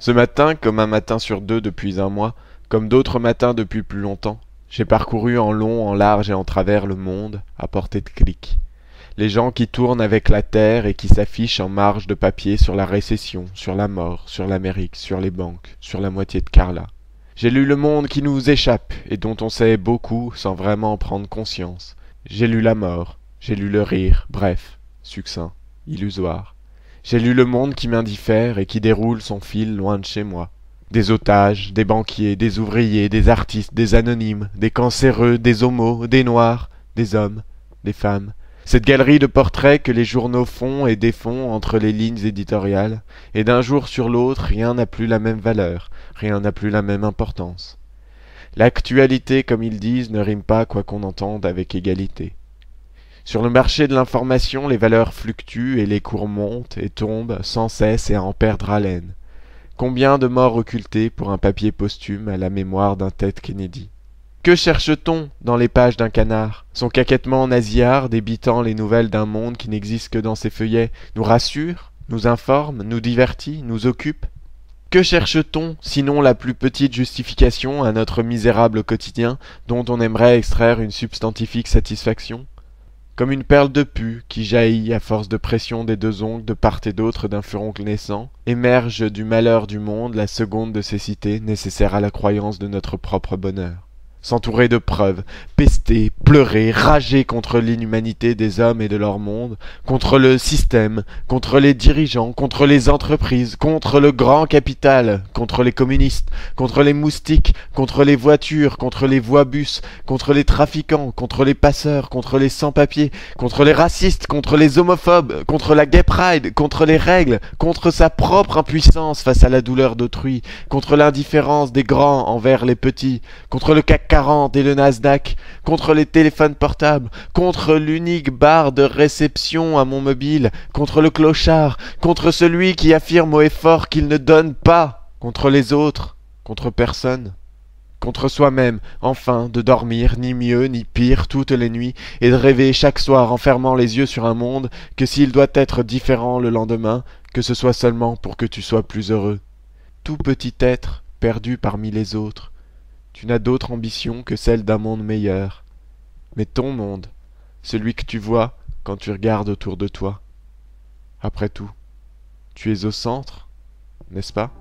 Ce matin, comme un matin sur deux depuis un mois, comme d'autres matins depuis plus longtemps, j'ai parcouru en long, en large et en travers le monde, à portée de clic. Les gens qui tournent avec la terre et qui s'affichent en marge de papier sur la récession, sur la mort, sur l'Amérique, sur les banques, sur la moitié de Carla. J'ai lu le monde qui nous échappe et dont on sait beaucoup sans vraiment en prendre conscience. J'ai lu la mort, j'ai lu le rire, bref, succinct, illusoire. J'ai lu le monde qui m'indiffère et qui déroule son fil loin de chez moi. Des otages, des banquiers, des ouvriers, des artistes, des anonymes, des cancéreux, des homos, des noirs, des hommes, des femmes. Cette galerie de portraits que les journaux font et défont entre les lignes éditoriales, et d'un jour sur l'autre, rien n'a plus la même valeur, rien n'a plus la même importance. L'actualité, comme ils disent, ne rime pas quoi qu'on entende avec égalité. Sur le marché de l'information, les valeurs fluctuent et les cours montent et tombent sans cesse et à en perdre haleine. Combien de morts occultées pour un papier posthume à la mémoire d'un Ted Kennedy? Que cherche-t-on dans les pages d'un canard? Son caquettement nasillard débitant les nouvelles d'un monde qui n'existe que dans ses feuillets nous rassure, nous informe, nous divertit, nous occupe? Que cherche-t-on, sinon la plus petite justification à notre misérable quotidien dont on aimerait extraire une substantifique satisfaction? Comme une perle de pu qui jaillit à force de pression des deux ongles de part et d'autre d'un furoncle naissant, émerge du malheur du monde la seconde de cécité nécessaire à la croyance de notre propre bonheur. S'entourer de preuves, pester, pleurer, rager contre l'inhumanité des hommes et de leur monde, contre le système, contre les dirigeants, contre les entreprises, contre le grand capital, contre les communistes, contre les moustiques, contre les voitures, contre les voix-bus, contre les trafiquants, contre les passeurs, contre les sans-papiers, contre les racistes, contre les homophobes, contre la gay pride, contre les règles, contre sa propre impuissance face à la douleur d'autrui, contre l'indifférence des grands envers les petits, contre le CAC 40 et le Nasdaq, contre les téléphones portables, contre l'unique barre de réception à mon mobile, contre le clochard, contre celui qui affirme haut et fort qu'il ne donne pas, contre les autres, contre personne, contre soi-même, enfin, de dormir ni mieux ni pire toutes les nuits et de rêver chaque soir en fermant les yeux sur un monde que s'il doit être différent le lendemain, que ce soit seulement pour que tu sois plus heureux. Tout petit être perdu parmi les autres, tu n'as d'autre ambition que celle d'un monde meilleur. Mais ton monde, celui que tu vois quand tu regardes autour de toi. Après tout, tu es au centre, n'est-ce pas ?